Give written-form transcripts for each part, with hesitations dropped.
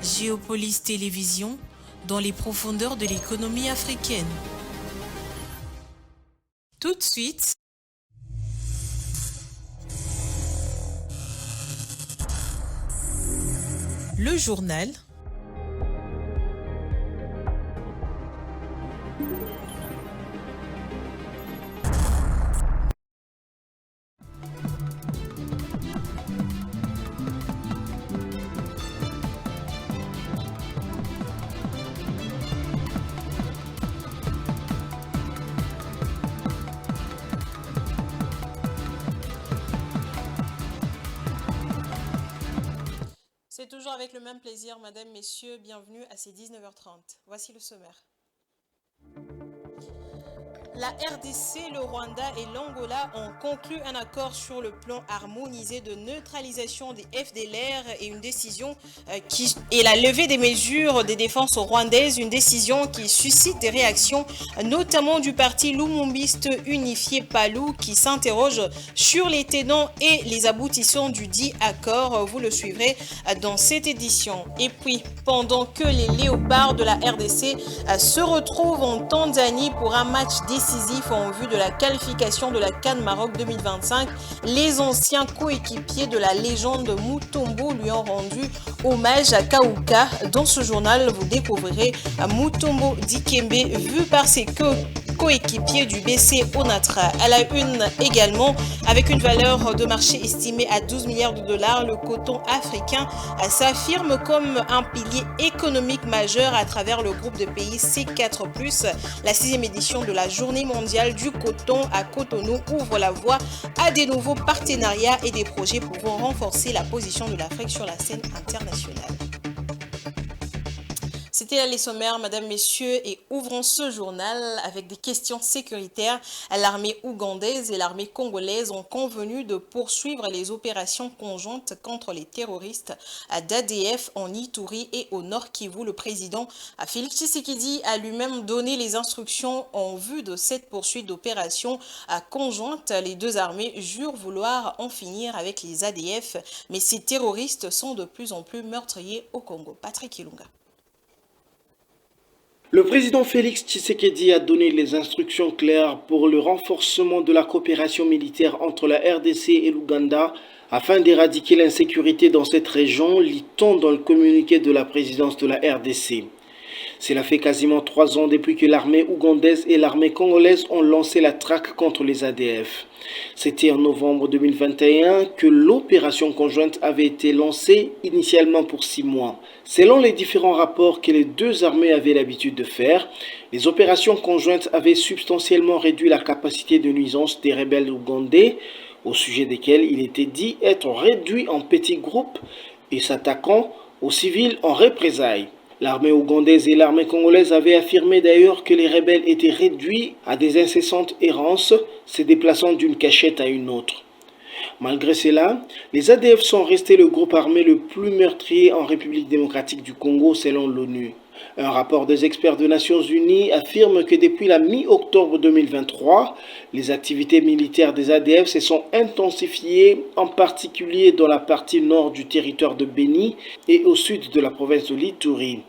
Géopolis Télévision, dans les profondeurs de l'économie africaine. Tout de suite, le journal. C'est toujours avec le même plaisir, mesdames, messieurs, bienvenue à ces 19h30. Voici le sommaire. La RDC, le Rwanda et l'Angola ont conclu un accord sur le plan harmonisé de neutralisation des FDLR et une décision et la levée des mesures de défense rwandaises, une décision qui suscite des réactions, notamment du parti lumumbiste unifié Palou qui s'interroge sur les tenants et les aboutissants du dit accord. Vous le suivrez dans cette édition. Et puis, pendant que les léopards de la RDC se retrouvent en Tanzanie pour un match décisif en vue de la qualification de la CAN Maroc 2025, les anciens coéquipiers de la légende Mutombo lui ont rendu hommage à Kauka. Dans ce journal, vous découvrirez Mutombo Dikembe vu par ses coéquipiers du BC Onatra. À la une également, avec une valeur de marché estimée à 12 milliards de dollars, le coton africain s'affirme comme un pilier économique majeur à travers le groupe de pays C4+. La 6e édition de la Journée mondiale du coton à Cotonou ouvre la voie à des nouveaux partenariats et des projets pouvant renforcer la position de l'Afrique sur la scène internationale. C'était les sommaires, mesdames, messieurs, et ouvrons ce journal avec des questions sécuritaires. L'armée ougandaise et l'armée congolaise ont convenu de poursuivre les opérations conjointes contre les terroristes d'ADF en Ituri et au Nord Kivu. Le président Félix Tshisekedi a lui-même donné les instructions en vue de cette poursuite d'opérations conjointes. Les deux armées jurent vouloir en finir avec les ADF, mais ces terroristes sont de plus en plus meurtriers au Congo. Patrick Ilunga. Le président Félix Tshisekedi a donné les instructions claires pour le renforcement de la coopération militaire entre la RDC et l'Ouganda afin d'éradiquer l'insécurité dans cette région, lit-on dans le communiqué de la présidence de la RDC. Cela fait quasiment 3 ans depuis que l'armée ougandaise et l'armée congolaise ont lancé la traque contre les ADF. C'était en novembre 2021 que l'opération conjointe avait été lancée, initialement pour 6 mois. Selon les différents rapports que les deux armées avaient l'habitude de faire, les opérations conjointes avaient substantiellement réduit la capacité de nuisance des rebelles ougandais, au sujet desquels il était dit être réduits en petits groupes et s'attaquant aux civils en représailles. L'armée ougandaise et l'armée congolaise avaient affirmé d'ailleurs que les rebelles étaient réduits à des incessantes errances, se déplaçant d'une cachette à une autre. Malgré cela, les ADF sont restés le groupe armé le plus meurtrier en République démocratique du Congo selon l'ONU. Un rapport des experts des Nations Unies affirme que depuis la mi-octobre 2023, les activités militaires des ADF se sont intensifiées, en particulier dans la partie nord du territoire de Beni et au sud de la province de l'Ituri.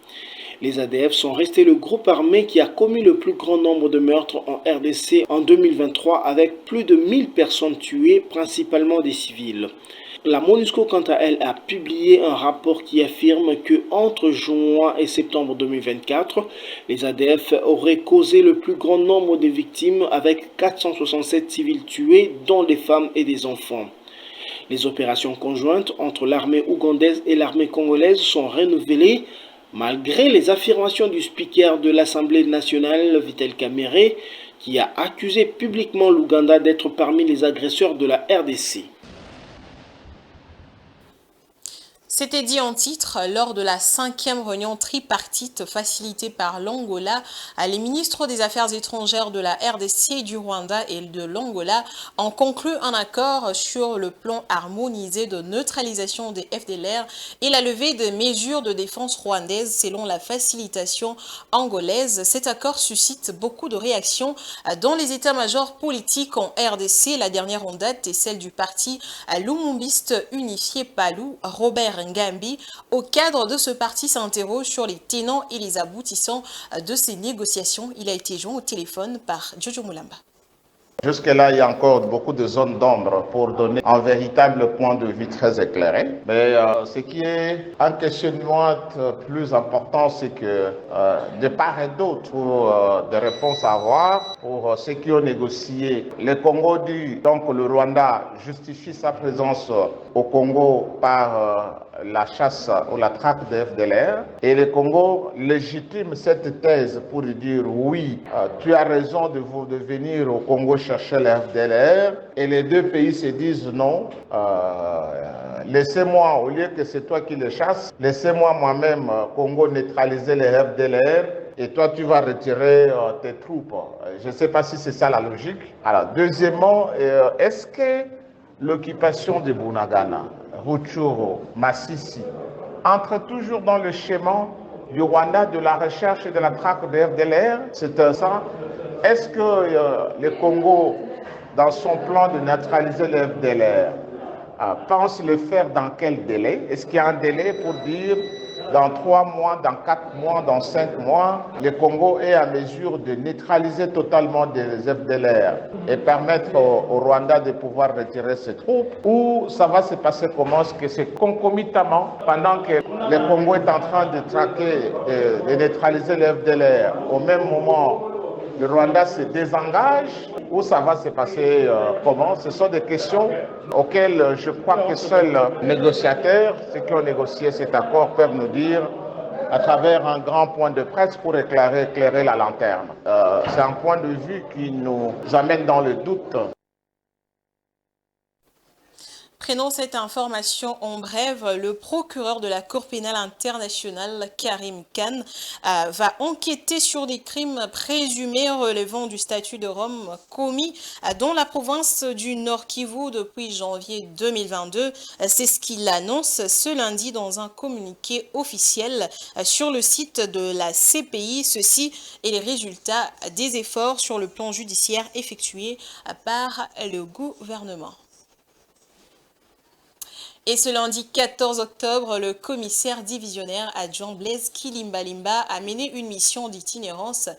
Les ADF sont restés le groupe armé qui a commis le plus grand nombre de meurtres en RDC en 2023 avec plus de 1000 personnes tuées, principalement des civils. La MONUSCO, quant à elle, a publié un rapport qui affirme que entre juin et septembre 2024, les ADF auraient causé le plus grand nombre de victimes avec 467 civils tués, dont des femmes et des enfants. Les opérations conjointes entre l'armée ougandaise et l'armée congolaise sont renouvelées malgré les affirmations du speaker de l'Assemblée nationale, Vital Kamerhe, qui a accusé publiquement l'Ouganda d'être parmi les agresseurs de la RDC. C'était dit en titre lors de la 5e réunion tripartite facilitée par l'Angola. Les ministres des Affaires étrangères de la RDC, du Rwanda et de l'Angola ont conclu un accord sur le plan harmonisé de neutralisation des FDLR et la levée des mesures de défense rwandaises selon la facilitation angolaise. Cet accord suscite beaucoup de réactions dans les états-majors politiques en RDC. La dernière en date est celle du parti lumumbiste unifié Palou. Robert Ngambi. Au cadre de ce parti s'interroge sur les tenants et les aboutissants de ces négociations. Il a été joint au téléphone par Jojo Moulamba. Jusque-là, il y a encore beaucoup de zones d'ombre pour donner un véritable point de vue très éclairé. Mais ce qui est un questionnement plus important, c'est que de part et d'autre, pour des réponses à avoir, pour ceux qui ont négocié, le Congo dit, donc le Rwanda justifie sa présence au Congo par la chasse ou la traque des FDLR, et le Congo légitime cette thèse pour dire oui, tu as raison de venir au Congo chercher les FDLR, et les deux pays se disent non, laissez-moi, au lieu que c'est toi qui les chasses, laissez-moi moi-même, Congo, neutraliser les FDLR, et toi tu vas retirer tes troupes. Je ne sais pas si c'est ça la logique. Alors, deuxièmement, est-ce que l'occupation de Bunagana, Rutshuru, Masisi, entre toujours dans le schéma du Rwanda de la recherche et de la traque des FDLR? C'est ça. Est-ce que le Congo, dans son plan de neutraliser les FDLR, pense le faire dans quel délai? Est-ce qu'il y a un délai pour dire dans 3 mois, dans 4 mois, dans 5 mois, le Congo est à mesure de neutraliser totalement des FDLR et permettre au Rwanda de pouvoir retirer ses troupes? Ou ça va se passer comment? Est-ce que c'est concomitamment, pendant que le Congo est en train de traquer, de neutraliser les FDLR, au même moment, le Rwanda se désengage, ou ça va se passer comment? Ce sont des questions auxquelles je crois que seuls négociateurs, ceux qui ont négocié cet accord, peuvent nous dire à travers un grand point de presse pour éclairer la lanterne. C'est un point de vue qui nous amène dans le doute. Prenons cette information en bref. Le procureur de la Cour pénale internationale, Karim Khan, va enquêter sur des crimes présumés relevant du statut de Rome commis dans la province du Nord Kivu depuis janvier 2022. C'est ce qu'il annonce ce lundi dans un communiqué officiel sur le site de la CPI. Ceci est les résultats des efforts sur le plan judiciaire effectués par le gouvernement. Et ce lundi 14 octobre, le commissaire divisionnaire adjoint Blaise Kilimbalimba a mené une mission d'itinérance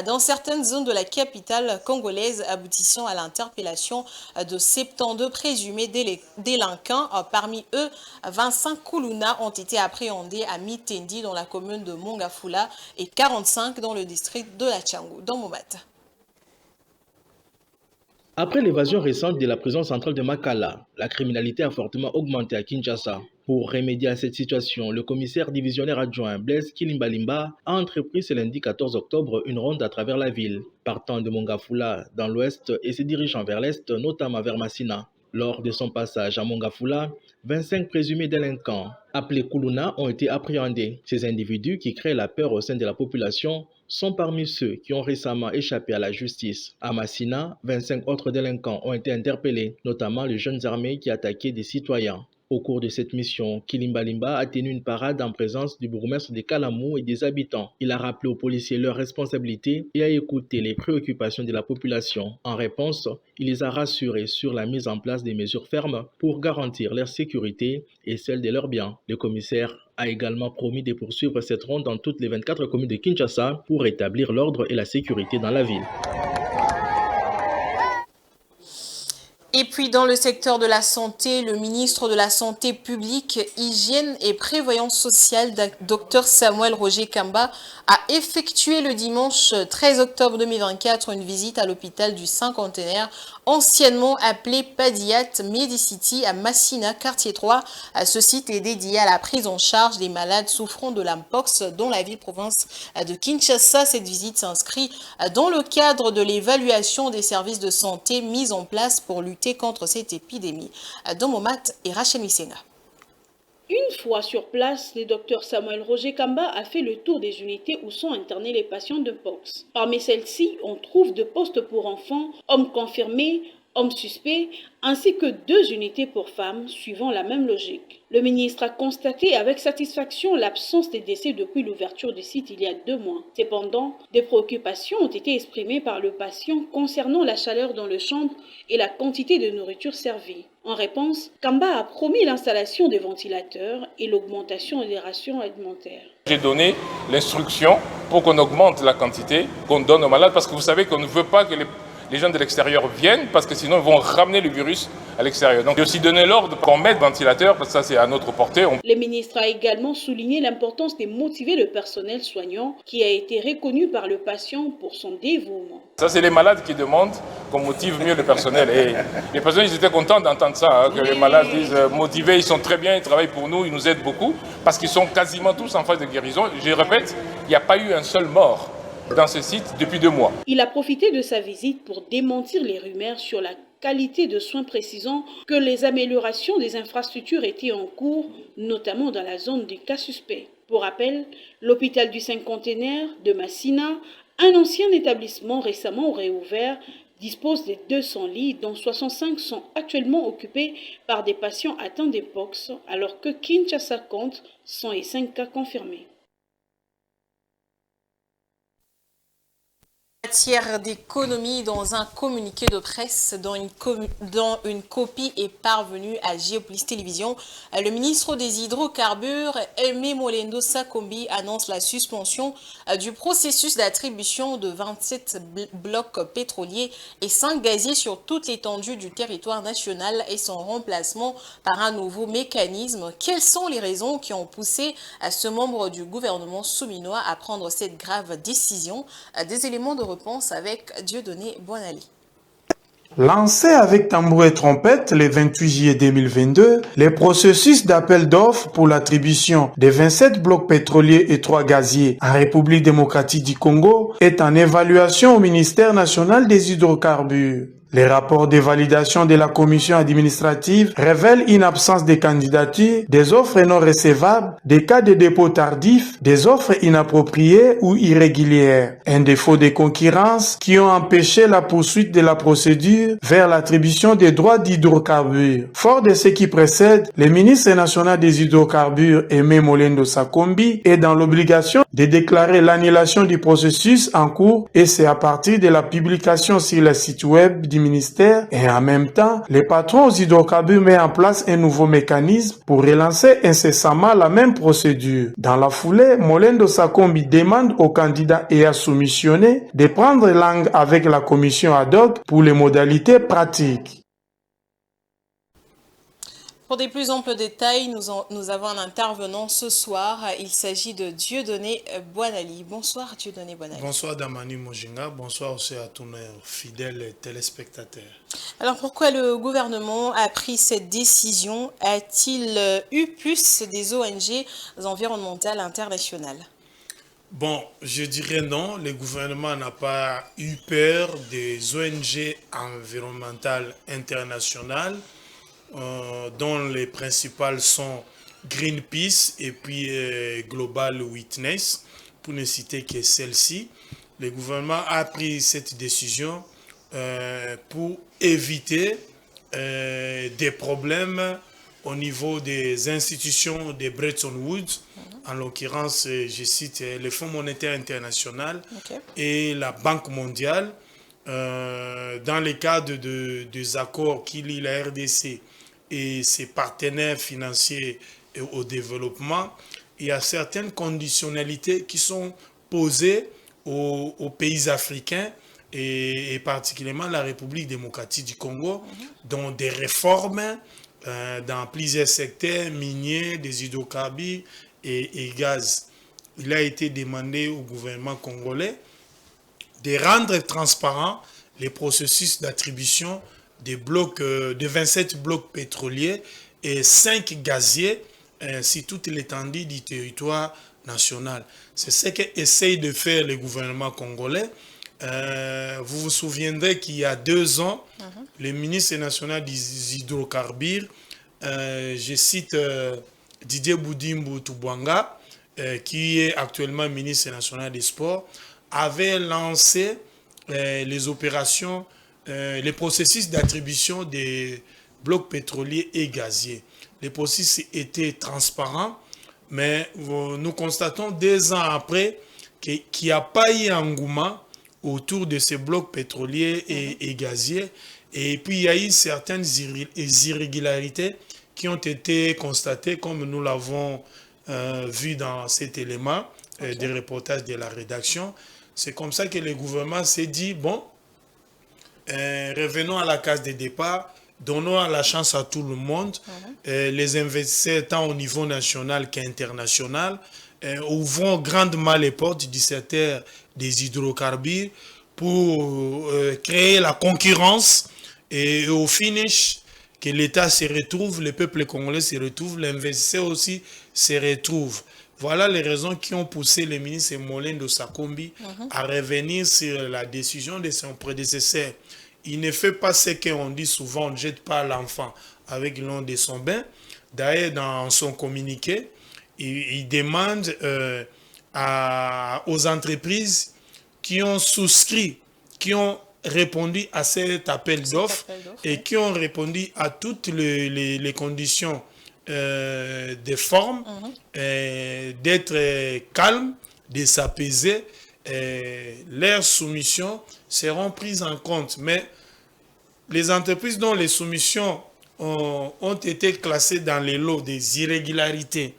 dans certaines zones de la capitale congolaise, aboutissant à l'interpellation de 72 présumés délinquants. Parmi eux, 25 Kuluna ont été appréhendés à Mitendi dans la commune de Mongafula et 45 dans le district de la Tchangou, dans Momat. Après l'évasion récente de la prison centrale de Makala, la criminalité a fortement augmenté à Kinshasa. Pour remédier à cette situation, le commissaire divisionnaire adjoint Blaise Kilimbalimba a entrepris ce lundi 14 octobre une ronde à travers la ville, partant de Mongafula dans l'ouest et se dirigeant vers l'est, notamment vers Massina. Lors de son passage à Mongafula, 25 présumés délinquants, appelés Kuluna, ont été appréhendés. Ces individus qui créent la peur au sein de la population sont parmi ceux qui ont récemment échappé à la justice. À Massina, 25 autres délinquants ont été interpellés, notamment les jeunes armés qui attaquaient des citoyens. Au cours de cette mission, Kilimbalimba a tenu une parade en présence du bourgmestre de Kalamou et des habitants. Il a rappelé aux policiers leurs responsabilités et a écouté les préoccupations de la population. En réponse, il les a rassurés sur la mise en place des mesures fermes pour garantir leur sécurité et celle de leurs biens. Le commissaire a également promis de poursuivre cette ronde dans toutes les 24 communes de Kinshasa pour rétablir l'ordre et la sécurité dans la ville. Et puis dans le secteur de la santé, le ministre de la Santé publique, Hygiène et Prévoyance sociale, Dr Samuel Roger Kamba, a effectué le dimanche 13 octobre 2024 une visite à l'hôpital du Cinquantenaire, anciennement appelé Padiat Medicity à Massina, quartier 3. Ce site est dédié à la prise en charge des malades souffrant de l'Mpox dans la ville-province de Kinshasa. Cette visite s'inscrit dans le cadre de l'évaluation des services de santé mis en place pour lutter contre cette épidémie. Dans Momat et Rachel Misenga. Une fois sur place, le docteur Samuel Roger Kamba a fait le tour des unités où sont internés les patients de Mpox. Parmi celles-ci, on trouve 2 postes pour enfants, hommes confirmés, hommes suspects, ainsi que 2 unités pour femmes suivant la même logique. Le ministre a constaté avec satisfaction l'absence des décès depuis l'ouverture du site il y a 2 mois. Cependant, des préoccupations ont été exprimées par le patient concernant la chaleur dans le chambre et la quantité de nourriture servie. En réponse, Kamba a promis l'installation des ventilateurs et l'augmentation des rations alimentaires. J'ai donné l'instruction pour qu'on augmente la quantité qu'on donne aux malades parce que vous savez qu'on ne veut pas que les gens de l'extérieur viennent parce que sinon ils vont ramener le virus à l'extérieur. Donc j'ai aussi donné l'ordre qu'on mette ventilateur parce que ça c'est à notre portée. Le ministre a également souligné l'importance de motiver le personnel soignant qui a été reconnu par le patient pour son dévouement. Ça c'est les malades qui demandent qu'on motive mieux le personnel. Et les personnels ils étaient contents d'entendre ça, que les malades disent motivés, ils sont très bien, ils travaillent pour nous, ils nous aident beaucoup parce qu'ils sont quasiment tous en phase de guérison. Je répète, il n'y a pas eu un seul mort dans ce site depuis 2 mois. Il a profité de sa visite pour démentir les rumeurs sur la qualité de soins, précisant que les améliorations des infrastructures étaient en cours, notamment dans la zone des cas suspects. Pour rappel, l'hôpital du Cinquantenaire de Massina, un ancien établissement récemment réouvert, dispose de 200 lits, dont 65 sont actuellement occupés par des patients atteints d'Epox, alors que Kinshasa compte 105 cas confirmés. Matière d'économie, dans un communiqué de presse dont une copie est parvenue à Géopolis Télévision, le ministre des Hydrocarbures, Aimé Molendo Sakombi, annonce la suspension du processus d'attribution de 27 blocs pétroliers et 5 gaziers sur toute l'étendue du territoire national et son remplacement par un nouveau mécanisme. Quelles sont les raisons qui ont poussé ce membre du gouvernement souminois à prendre cette grave décision? Des éléments de réponse avec Dieudonné Boinali. Lancé avec tambour et trompette le 28 juillet 2022, le processus d'appel d'offres pour l'attribution des 27 blocs pétroliers et 3 gaziers en République démocratique du Congo est en évaluation au ministère national des hydrocarbures. Les rapports de validation de la commission administrative révèlent une absence de candidatures, des offres non recevables, des cas de dépôt tardif, des offres inappropriées ou irrégulières, un défaut de concurrence qui ont empêché la poursuite de la procédure vers l'attribution des droits d'hydrocarbures. Fort de ce qui précède, le ministre national des hydrocarbures, Aimé Molendo Sakombi, est dans l'obligation de déclarer l'annulation du processus en cours et c'est à partir de la publication sur le site web du ministère et en même temps, les patrons aux hydrocarbures mettent en place un nouveau mécanisme pour relancer incessamment la même procédure. Dans la foulée, Molendo Sakombi demande aux candidats et à soumissionner de prendre langue avec la commission ad hoc pour les modalités pratiques. Pour des plus amples détails, nous avons un intervenant ce soir. Il s'agit de Dieudonné Boinali. Bonsoir Dieudonné Boinali. Bonsoir Damani Mojinga, bonsoir aussi à tous nos fidèles téléspectateurs. Alors pourquoi le gouvernement a pris cette décision? A-t-il eu plus des ONG environnementales internationales? Bon, je dirais non, le gouvernement n'a pas eu peur des ONG environnementales internationales, dont les principales sont Greenpeace et puis Global Witness, pour ne citer que celle-ci. Le gouvernement a pris cette décision pour éviter des problèmes au niveau des institutions de Bretton Woods, en l'occurrence, je cite le Fonds monétaire international et la Banque mondiale, dans le cadre des accords qui lient la RDC et ses partenaires financiers au développement. Il y a certaines conditionnalités qui sont posées aux pays africains et particulièrement la République démocratique du Congo, dont des réformes dans plusieurs secteurs miniers, des hydrocarbures et gaz. Il a été demandé au gouvernement congolais de rendre transparent les processus d'attribution des blocs, de 27 blocs pétroliers et 5 gaziers sur toute l'étendue du territoire national. C'est ce qu'essaye de faire le gouvernement congolais. Vous vous souviendrez qu'il y a 2 ans, le ministre national des hydrocarbures, je cite Didier Boudimbo Toubwanga, qui est actuellement ministre national des Sports, avait lancé les opérations les processus d'attribution des blocs pétroliers et gaziers. Les processus étaient transparents, mais nous constatons 2 ans après qu'il n'y a pas eu engouement autour de ces blocs pétroliers et gaziers. Et puis, il y a eu certaines irrégularités qui ont été constatées, comme nous l'avons vu dans cet élément des reportages de la rédaction. C'est comme ça que le gouvernement s'est dit, bon, revenons à la case de départ, donnons la chance à tout le monde, les investisseurs tant au niveau national qu'international, ouvrons grandement les portes du secteur des hydrocarbures pour créer la concurrence et au finish que l'État se retrouve, le peuple congolais se retrouve, l'investisseur aussi se retrouve. Voilà les raisons qui ont poussé le ministre Molendo Sakombi à revenir sur la décision de son prédécesseur. Il ne fait pas ce qu'on dit souvent, on ne jette pas l'enfant avec l'eau de son bain. D'ailleurs, dans son communiqué, il demande aux entreprises qui ont souscrit, qui ont répondu à cet appel d'offres et qui ont répondu à toutes les conditions de forme, d'être calme, de s'apaiser, leurs soumissions seront prises en compte. Mais les entreprises dont les soumissions ont été classées dans les lots des irrégularités,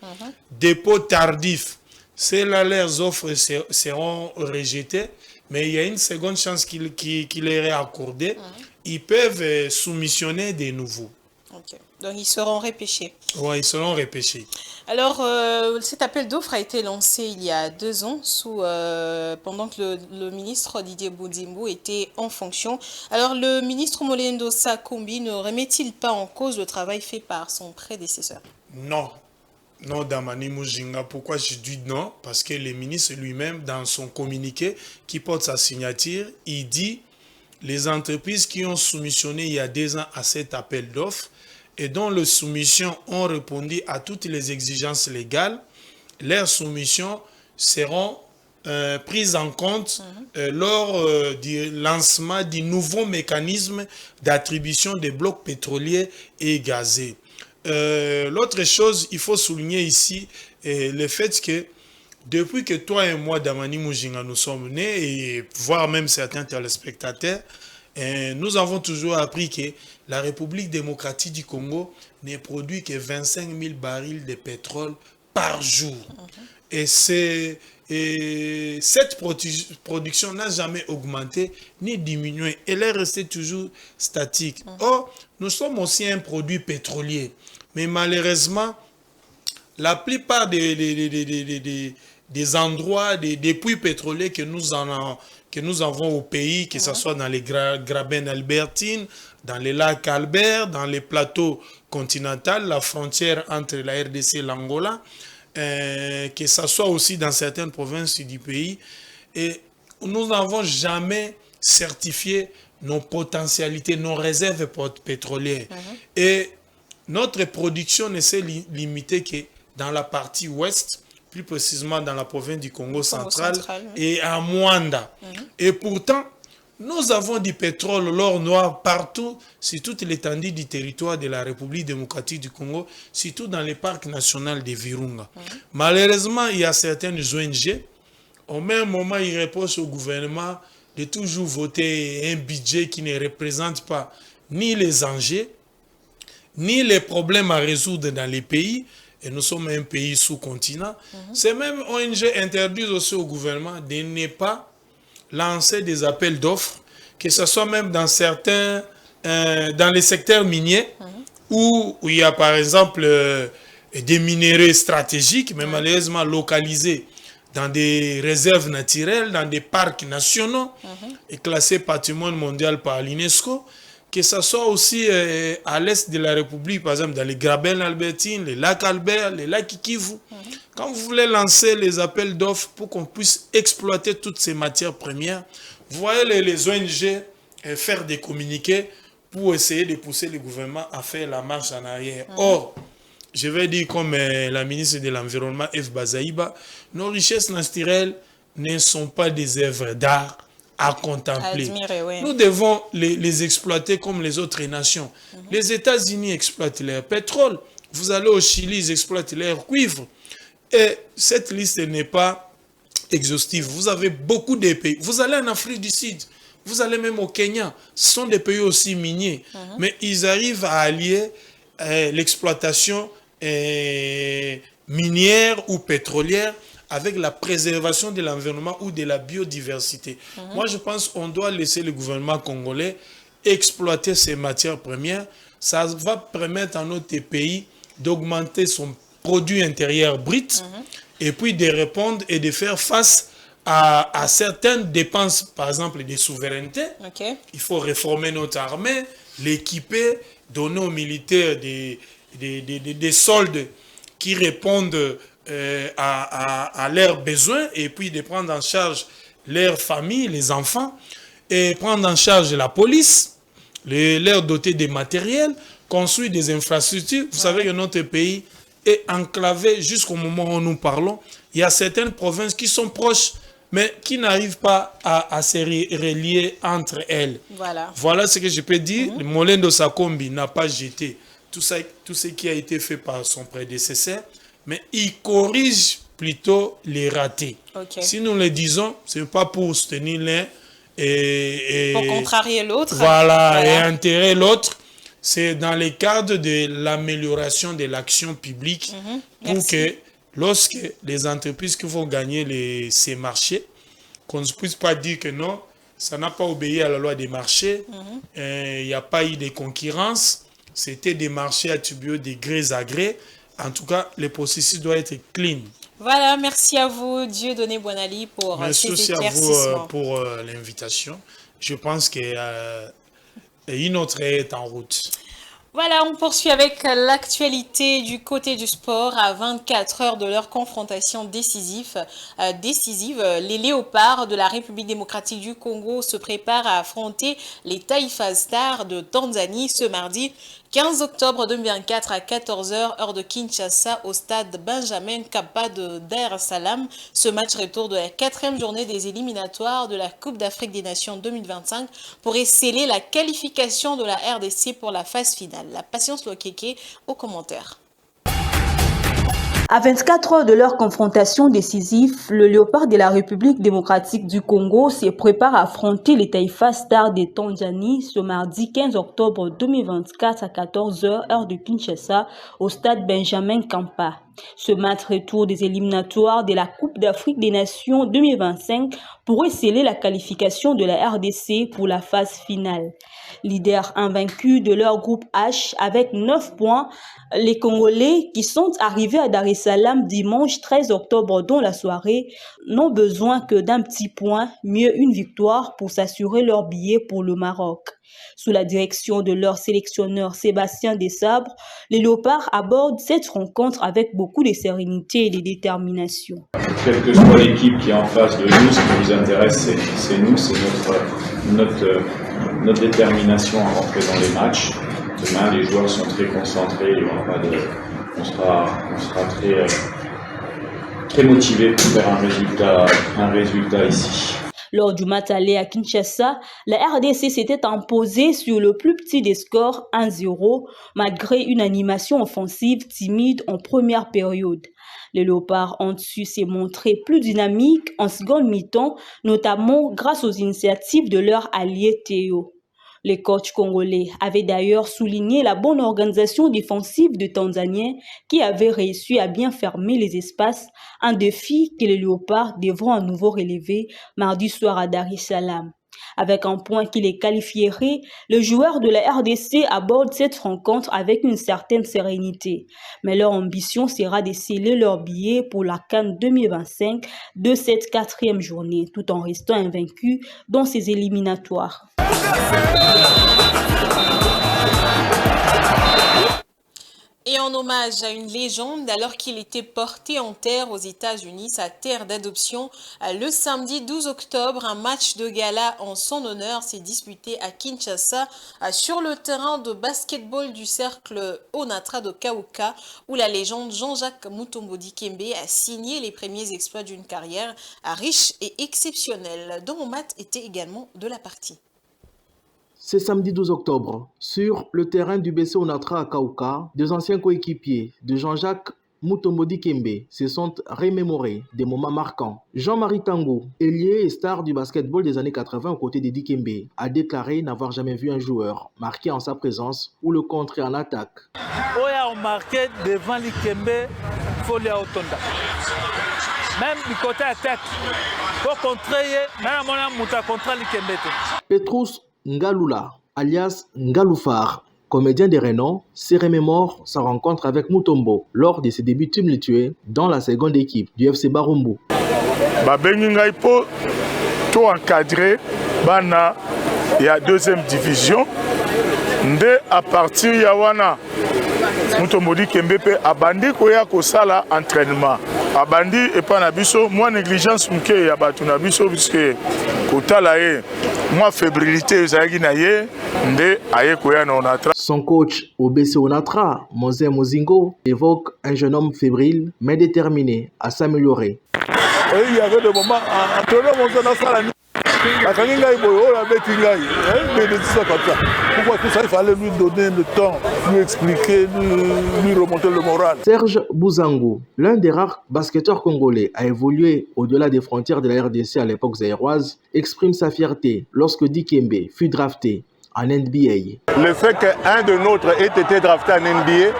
dépôts tardifs, celles-là, leurs offres seront rejetées, mais il y a une seconde chance qui leur est accordée. Ils peuvent soumissionner de nouveau. Okay. Donc, ils seront repêchés. Oui, ils seront repêchés. Alors, cet appel d'offres a été lancé il y a 2 ans, pendant que le ministre Didier Boudimbo était en fonction. Alors, le ministre Molendo Sakombi ne remet-il pas en cause le travail fait par son prédécesseur? Non. Non, Damani Mujinga. Pourquoi je dis non? Parce que le ministre lui-même, dans son communiqué qui porte sa signature, il dit les entreprises qui ont soumissionné il y a 2 ans à cet appel d'offres et dont les soumissions ont répondu à toutes les exigences légales, leurs soumissions seront prises en compte lors du lancement du nouveau mécanisme d'attribution des blocs pétroliers et gazés. L'autre chose, il faut souligner ici le fait que depuis que toi et moi, Damani Mujinga, nous sommes nés, et voire même certains téléspectateurs, nous avons toujours appris que la République démocratique du Congo ne produit que 25 000 barils de pétrole par jour. Et cette production n'a jamais augmenté ni diminué. Elle est restée toujours statique. Or, nous sommes aussi un produit pétrolier. Mais malheureusement, la plupart des endroits, des puits pétroliers que nous avons au pays, que ce soit dans les Graben Albertine, dans les lacs Albert, dans les plateaux continentaux, la frontière entre la RDC et l'Angola, que ce soit aussi dans certaines provinces du pays, et nous n'avons jamais certifié nos potentialités, nos réserves pétrolières. Et notre production ne s'est limitée que dans la partie ouest, plus précisément dans la province du Congo central et à Mwanda. Et pourtant, nous avons du pétrole, l'or noir partout, sur toute l'étendue du territoire de la République démocratique du Congo, surtout dans les parcs nationaux de Virunga. Malheureusement, il y a certaines ONG, au même moment, ils reprochent au gouvernement de toujours voter un budget qui ne représente pas ni les enjeux, ni les problèmes à résoudre dans les pays, et nous sommes un pays sous-continent. Ces mêmes ONG interdisent aussi au gouvernement de ne pas lancer des appels d'offres, que ce soit même dans certains, dans les secteurs miniers, où il y a par exemple des minéraux stratégiques, mais malheureusement localisés dans des réserves naturelles, dans des parcs nationaux, et classés patrimoine mondial par l'UNESCO, que ce soit aussi à l'est de la République, par exemple dans les Graben Albertine, les lacs Albert, les lacs Kivu. Quand vous voulez lancer les appels d'offres pour qu'on puisse exploiter toutes ces matières premières, vous voyez les ONG faire des communiqués pour essayer de pousser le gouvernement à faire la marche en arrière. Or, je vais dire comme la ministre de l'Environnement, F. Bazaïba, nos richesses naturelles ne sont pas des œuvres d'art à contempler. Admirer, ouais. Nous devons les exploiter comme les autres nations. Les États-Unis exploitent leur pétrole. Vous allez au Chili, ils exploitent leur cuivre. Et cette liste n'est pas exhaustive. Vous avez beaucoup de pays. Vous allez en Afrique du Sud, vous allez même au Kenya. Ce sont des pays aussi miniers. Mais ils arrivent à allier l'exploitation minière ou pétrolière avec la préservation de l'environnement ou de la biodiversité. Moi, je pense qu'on doit laisser le gouvernement congolais exploiter ces matières premières. Ça va permettre à notre pays d'augmenter son produit intérieur brut et puis de répondre et de faire face à certaines dépenses, par exemple des souverainetés. Il faut réformer notre armée, l'équiper, donner aux militaires des soldes qui répondent à leurs besoins et puis de prendre en charge leurs familles, les enfants, et prendre en charge la police, leur doter des matériels, construire des infrastructures. Vous savez que notre pays est enclavé jusqu'au moment où nous parlons. Il y a certaines provinces qui sont proches, mais qui n'arrivent pas à se relier entre elles. Voilà ce que je peux dire. Le Molendo Sakombi n'a pas jeté tout ce qui a été fait par son prédécesseur, mais il corrige plutôt les ratés. Si nous le disons, ce n'est pas pour soutenir l'un et pour contrarier l'autre. Voilà, et enterrer l'autre. C'est dans le cadre de l'amélioration de l'action publique pour que lorsque les entreprises qui vont gagner ces marchés, qu'on ne puisse pas dire que non, ça n'a pas obéi à la loi des marchés, il n'y a pas eu de concurrence, c'était des marchés attribués de gré à gré. En tout cas, le processus doit être clean. Voilà, merci à vous, Dieudonné Boinali, pour ces éclaircissements. Merci aussi à vous pour l'invitation. Je pense qu'une autre est en route. Voilà, on poursuit avec l'actualité du côté du sport. À 24 heures de leur confrontation décisive, les Léopards de la République démocratique du Congo se préparent à affronter les Taifa Stars de Tanzanie ce mardi 15 octobre 2024 à 14h, heure de Kinshasa, au stade Benjamin Mkapa de Dar es Salaam. Ce match retour de la 4e journée des éliminatoires de la Coupe d'Afrique des Nations 2025 pourrait sceller la qualification de la RDC pour la phase finale. La Patience Lokeke au commentaire. À 24 heures de leur confrontation décisive, le Léopard de la République démocratique du Congo se prépare à affronter les Taifa Stars de Tanzanie ce mardi 15 octobre 2024 à 14h, heure de Kinshasa, au stade Benjamin Mkapa. Ce match retour des éliminatoires de la Coupe d'Afrique des Nations 2025 pourrait sceller la qualification de la RDC pour la phase finale. Leaders invaincus de leur groupe H avec 9 points, les Congolais qui sont arrivés à Dar es Salaam dimanche 13 octobre dans la soirée n'ont besoin que d'un petit point, mieux une victoire pour s'assurer leur billet pour le Maroc. Sous la direction de leur sélectionneur Sébastien Desabre, les Léopards abordent cette rencontre avec beaucoup de sérénité et de détermination. Quelle que soit l'équipe qui est en face de nous, ce qui nous intéresse, c'est nous, c'est notre détermination à rentrer dans les matchs. Demain, les joueurs sont très concentrés, on sera très motivés pour faire un résultat ici. Lors du match aller à Kinshasa, la RDC s'était imposée sur le plus petit des scores 1-0, malgré une animation offensive timide en première période. Les Léopards ont su se montrer plus dynamiques en seconde mi-temps, notamment grâce aux initiatives de leur allié Théo. Les coachs congolais avaient d'ailleurs souligné la bonne organisation défensive des Tanzaniens qui avaient réussi à bien fermer les espaces, un défi que les Léopards devront à nouveau relever mardi soir à Dar es Salaam. Avec un point qui les qualifierait, les joueurs de la RDC abordent cette rencontre avec une certaine sérénité. Mais leur ambition sera de sceller leur billet pour la CAN 2025 de cette 4e journée, tout en restant invaincus dans ces éliminatoires. Et en hommage à une légende alors qu'il était porté en terre aux États-Unis, sa terre d'adoption. Le samedi 12 octobre, un match de gala en son honneur s'est disputé à Kinshasa sur le terrain de basketball du cercle Onatra de Kauka où la légende Jean-Jacques Mutombo Dikembe a signé les premiers exploits d'une carrière riche et exceptionnelle, dont Mat était également de la partie. C'est samedi 12 octobre, sur le terrain du BC Onatra à Kauka, deux anciens coéquipiers de Jean-Jacques Mutombo Dikembe se sont remémorés des moments marquants. Jean-Marie Tango, ailier et star du basketball des années 80 aux côtés de Dikembe, a déclaré n'avoir jamais vu un joueur marqué en sa présence ou le contrer en attaque. Oya marqué devant Dikembe, Folia Otonda. Même du côté attaque, pour contrer, même on a contre Dikembe. Petrus Ngalula, alias Ngaloufar, comédien de renom, se remémore sa rencontre avec Mutombo lors de ses débuts tumultueux dans la seconde équipe du FC Barumbu. Babengi po tout encadré bana ya deuxième division nde à partir ya wana Mutombo Dikembe pe abandi koya kosala entraînement abandi epa na biso moi négligence muke ya batu na biso puisque kotala ye moi fébrilité ezalaki na ye nde aye koya na Onatra. Son coach au BC Onatra, Mose Mozingo, évoque un jeune homme fébrile mais déterminé à s'améliorer. Il y avait des moments pourquoi tout ça, il fallait lui donner le temps, lui expliquer, lui remonter le moral. Serge Bouzangou, l'un des rares basketteurs congolais à évoluer au-delà des frontières de la RDC à l'époque zaïroise, exprime sa fierté lorsque Dikembe fut drafté en NBA. Le fait qu'un de nôtres ait été drafté en NBA,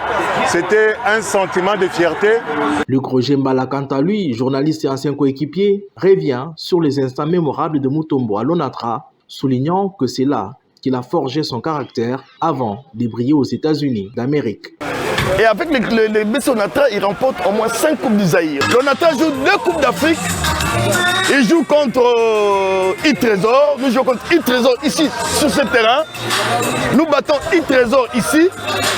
c'était un sentiment de fierté. Le Roger Mbala, quant à lui, journaliste et ancien coéquipier, revient sur les instants mémorables de Mutombo à l'Onatra, soulignant que c'est là qu'il a forgé son caractère avant de briller aux États-Unis d'Amérique. Et avec les BC Onatra, il remporte au moins 5 coupes du Zaïre. L'Onatra joue 2 coupes d'Afrique. Il joue contre I-Trésor. Nous jouons contre I-Trésor ici, sur ce terrain. Nous battons I-Trésor ici.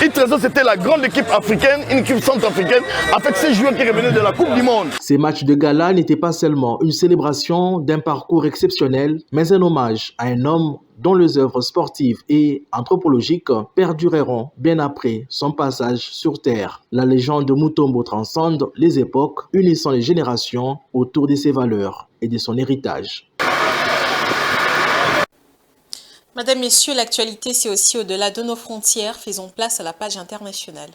I-Trésor, c'était la grande équipe africaine, une équipe centrafricaine, avec ces joueurs qui revenaient de la Coupe du Monde. Ces matchs de gala n'étaient pas seulement une célébration d'un parcours exceptionnel, mais un hommage à un homme dont les œuvres sportives et anthropologiques perdureront bien après son passage sur Terre. La légende de Mutombo transcende les époques, unissant les générations autour de ses valeurs et de son héritage. Madame, Messieurs, l'actualité, c'est aussi au-delà de nos frontières. Faisons place à la page internationale.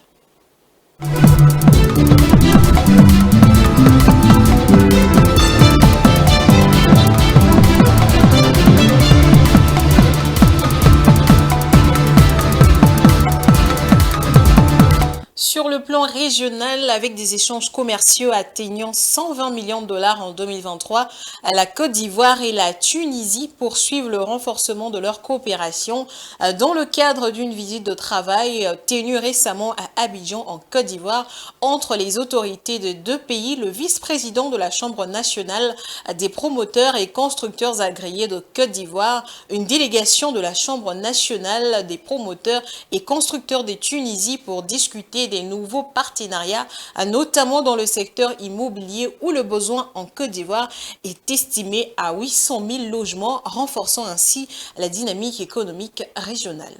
Sur le plan régional, avec des échanges commerciaux atteignant 120 millions de dollars en 2023, la Côte d'Ivoire et la Tunisie poursuivent le renforcement de leur coopération dans le cadre d'une visite de travail tenue récemment à Abidjan en Côte d'Ivoire entre les autorités de deux pays. Le vice-président de la Chambre nationale des promoteurs et constructeurs agréés de Côte d'Ivoire, une délégation de la Chambre nationale des promoteurs et constructeurs de Tunisie pour discuter des nouveaux partenariats, notamment dans le secteur immobilier où le besoin en Côte d'Ivoire est estimé à 800 000 logements, renforçant ainsi la dynamique économique régionale.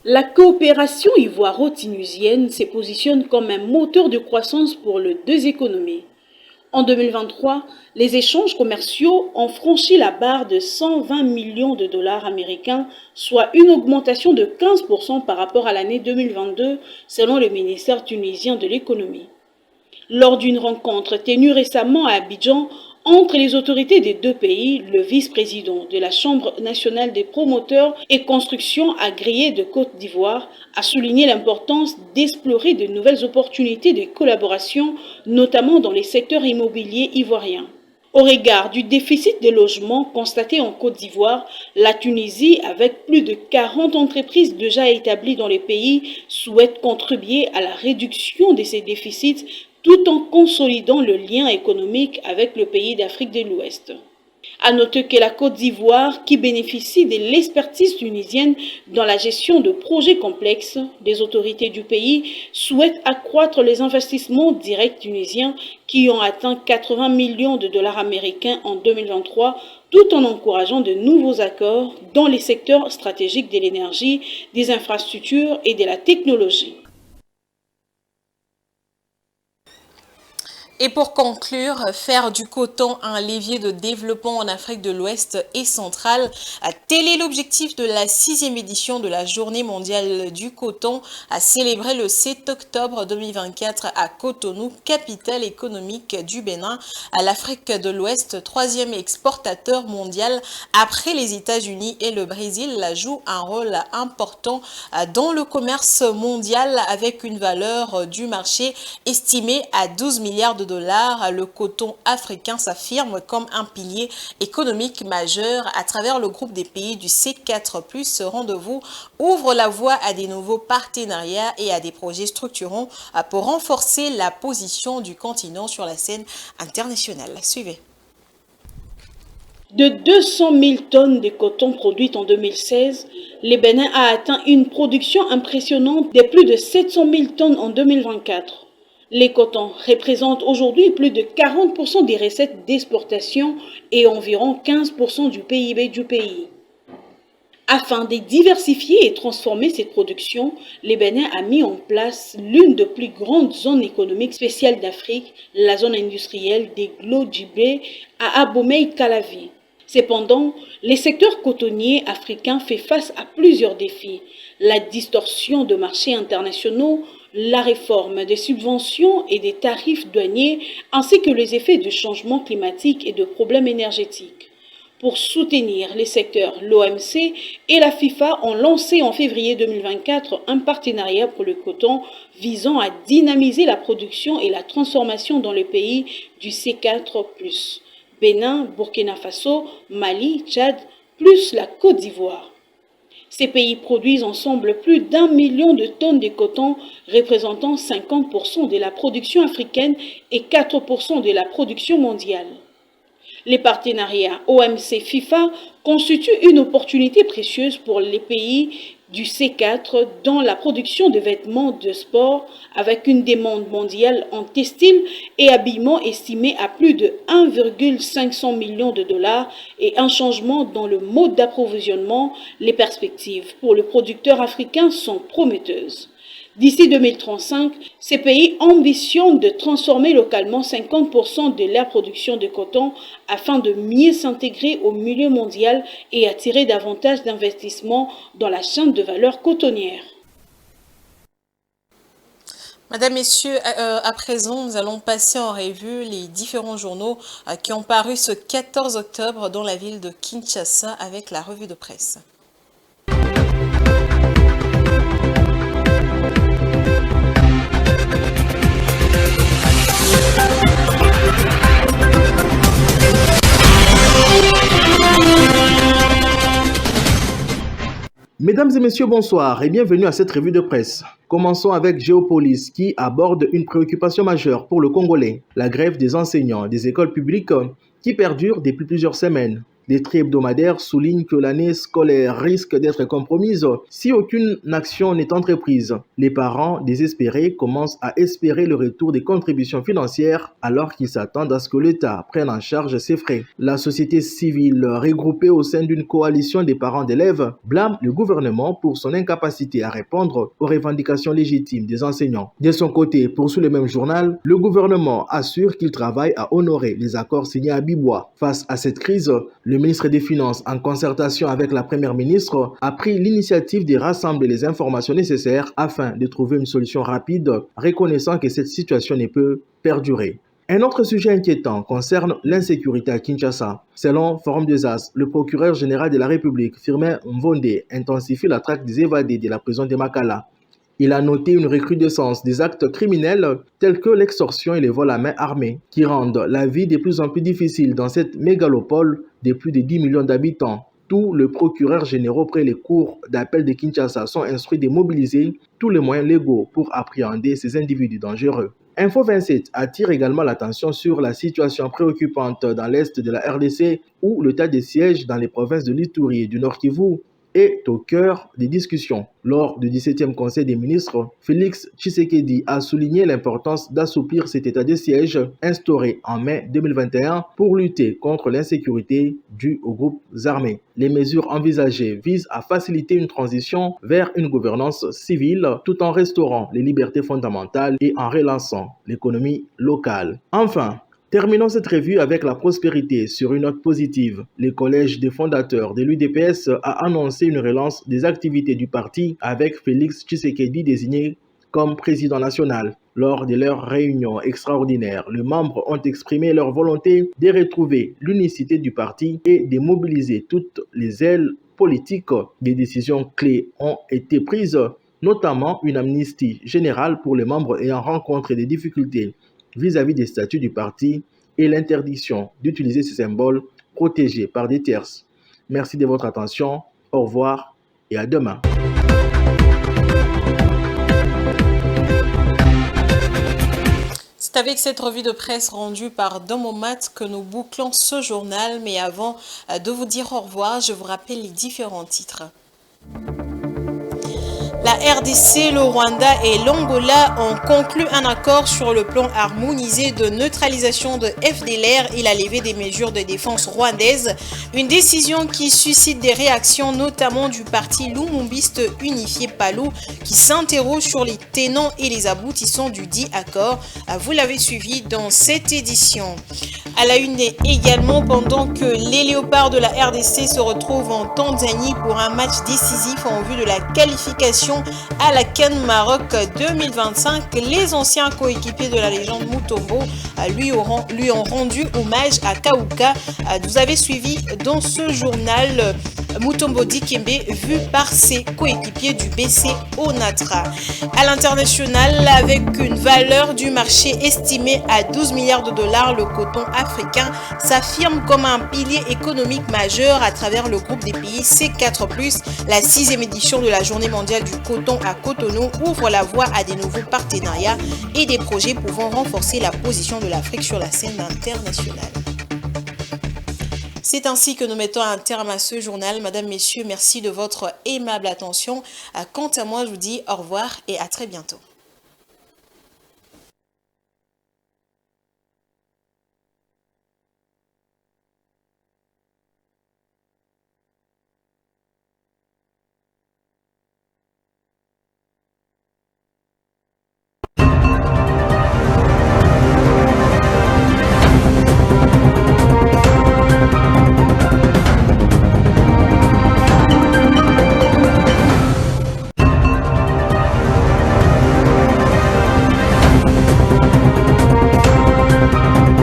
La coopération ivoiro-tunusienne se positionne comme un moteur de croissance pour les deux économies. En 2023, les échanges commerciaux ont franchi la barre de 120 millions de dollars américains, soit une augmentation de 15% par rapport à l'année 2022, selon le ministère tunisien de l'économie. Lors d'une rencontre tenue récemment à Abidjan, entre les autorités des deux pays, le vice-président de la Chambre nationale des promoteurs et constructions agréées de Côte d'Ivoire a souligné l'importance d'explorer de nouvelles opportunités de collaboration, notamment dans les secteurs immobiliers ivoiriens. Au regard du déficit de logements constaté en Côte d'Ivoire, la Tunisie, avec plus de 40 entreprises déjà établies dans le pays, souhaite contribuer à la réduction de ces déficits tout en consolidant le lien économique avec le pays d'Afrique de l'Ouest. À noter que la Côte d'Ivoire, qui bénéficie de l'expertise tunisienne dans la gestion de projets complexes, des autorités du pays souhaitent accroître les investissements directs tunisiens qui ont atteint 80 millions de dollars américains en 2023, tout en encourageant de nouveaux accords dans les secteurs stratégiques de l'énergie, des infrastructures et de la technologie. Et pour conclure, faire du coton un levier de développement en Afrique de l'Ouest et centrale, tel est l'objectif de la 6e édition de la Journée mondiale du coton, célébrée le 7 octobre 2024 à Cotonou, capitale économique du Bénin. L'Afrique de l'Ouest, 3e exportateur mondial après les États-Unis et le Brésil, joue un rôle important dans le commerce mondial avec une valeur du marché estimée à 12 milliards de dollars. Le coton africain s'affirme comme un pilier économique majeur à travers le groupe des pays du C4+. Ce rendez-vous ouvre la voie à des nouveaux partenariats et à des projets structurants pour renforcer la position du continent sur la scène internationale. Suivez. De 200 000 tonnes de coton produites en 2016, le Bénin a atteint une production impressionnante de plus de 700 000 tonnes en 2024. Les cotons représentent aujourd'hui plus de 40% des recettes d'exportation et environ 15% du PIB du pays. Afin de diversifier et transformer cette production, le Bénin a mis en place l'une des plus grandes zones économiques spéciales d'Afrique, la zone industrielle des Glodjibé à Abomey-Calavi. Cependant, le secteur cotonnier africain fait face à plusieurs défis. La distorsion de marchés internationaux, la réforme des subventions et des tarifs douaniers, ainsi que les effets du changement climatique et de problèmes énergétiques. Pour soutenir les secteurs, l'OMC et la FIFA ont lancé en février 2024 un partenariat pour le coton visant à dynamiser la production et la transformation dans les pays du C4+. Bénin, Burkina Faso, Mali, Tchad, plus la Côte d'Ivoire. Ces pays produisent ensemble plus d'1 million de tonnes de coton, représentant 50% de la production africaine et 4% de la production mondiale. Les partenariats OMC-FIFA constituent une opportunité précieuse pour les pays du C4 dans la production de vêtements de sport avec une demande mondiale en textile et habillement estimée à plus de 1,500 millions de dollars et un changement dans le mode d'approvisionnement. Les perspectives pour le producteur africain sont prometteuses. D'ici 2035, ces pays ambitionnent de transformer localement 50% de leur production de coton afin de mieux s'intégrer au milieu mondial et attirer davantage d'investissements dans la chaîne de valeur cotonnière. Madame, Messieurs, à présent, nous allons passer en revue les différents journaux qui ont paru ce 14 octobre dans la ville de Kinshasa avec la revue de presse. Mesdames et messieurs, bonsoir et bienvenue à cette revue de presse. Commençons avec Géopolis qui aborde une préoccupation majeure pour le Congolais, la grève des enseignants des écoles publiques qui perdure depuis plusieurs semaines. Les tri hebdomadaires soulignent que l'année scolaire risque d'être compromise si aucune action n'est entreprise. Les parents désespérés commencent à espérer le retour des contributions financières alors qu'ils s'attendent à ce que l'État prenne en charge ses frais. La société civile, regroupée au sein d'une coalition des parents d'élèves, blâme le gouvernement pour son incapacité à répondre aux revendications légitimes des enseignants. De son côté, poursuit le même journal, le gouvernement assure qu'il travaille à honorer les accords signés à Bibois. Face à cette crise, le ministre des Finances, en concertation avec la première ministre, a pris l'initiative de rassembler les informations nécessaires afin de trouver une solution rapide, reconnaissant que cette situation ne peut perdurer. Un autre sujet inquiétant concerne l'insécurité à Kinshasa. Selon Forum des As, le procureur général de la République, Firmin Mvonde, intensifie la traque des évadés de la prison de Makala. Il a noté une recrudescence des actes criminels tels que l'extorsion et les vols à main armée, qui rendent la vie de plus en plus difficile dans cette mégalopole de plus de 10 millions d'habitants. Tous les procureurs généraux près les cours d'appel de Kinshasa sont instruits de mobiliser tous les moyens légaux pour appréhender ces individus dangereux. Info 27 attire également l'attention sur la situation préoccupante dans l'est de la RDC où le tas de sièges dans les provinces de l'Ituri et du Nord Kivu est au cœur des discussions. Lors du 17e Conseil des ministres, Félix Tshisekedi a souligné l'importance d'assouplir cet état de siège instauré en mai 2021 pour lutter contre l'insécurité due aux groupes armés. Les mesures envisagées visent à faciliter une transition vers une gouvernance civile tout en restaurant les libertés fondamentales et en relançant l'économie locale. Enfin, terminons cette revue avec la prospérité sur une note positive. Le collège des fondateurs de l'UDPS a annoncé une relance des activités du parti avec Félix Tshisekedi désigné comme président national. Lors de leur réunion extraordinaire, les membres ont exprimé leur volonté de retrouver l'unicité du parti et de mobiliser toutes les ailes politiques. Des décisions clés ont été prises, notamment une amnistie générale pour les membres ayant rencontré des difficultés vis-à-vis des statuts du parti et l'interdiction d'utiliser ces symboles protégés par des tierces. Merci de votre attention, au revoir et à demain. C'est avec cette revue de presse rendue par Domomat que nous bouclons ce journal, mais avant de vous dire au revoir, je vous rappelle les différents titres. La RDC, le Rwanda et l'Angola ont conclu un accord sur le plan harmonisé de neutralisation de FDLR et la levée des mesures de défense rwandaises. Une décision qui suscite des réactions notamment du parti lumumbiste unifié PALU qui s'interroge sur les tenants et les aboutissants du dit accord. Vous l'avez suivi dans cette édition. À la une également, pendant que les léopards de la RDC se retrouvent en Tanzanie pour un match décisif en vue de la qualification à la CAN Maroc 2025, les anciens coéquipiers de la légende Mutombo lui ont rendu hommage à Kauka. Vous avez suivi dans ce journal Mutombo Dikembe vu par ses coéquipiers du BC Onatra. À l'international, avec une valeur du marché estimée à 12 milliards de dollars, le coton africain s'affirme comme un pilier économique majeur à travers le groupe des pays C4+. La 6e édition de la Journée mondiale du coton à Cotonou ouvre la voie à des nouveaux partenariats et des projets pouvant renforcer la position de l'Afrique sur la scène internationale. C'est ainsi que nous mettons un terme à ce journal. Madame, Messieurs, merci de votre aimable attention. Quant à moi, je vous dis au revoir et à très bientôt.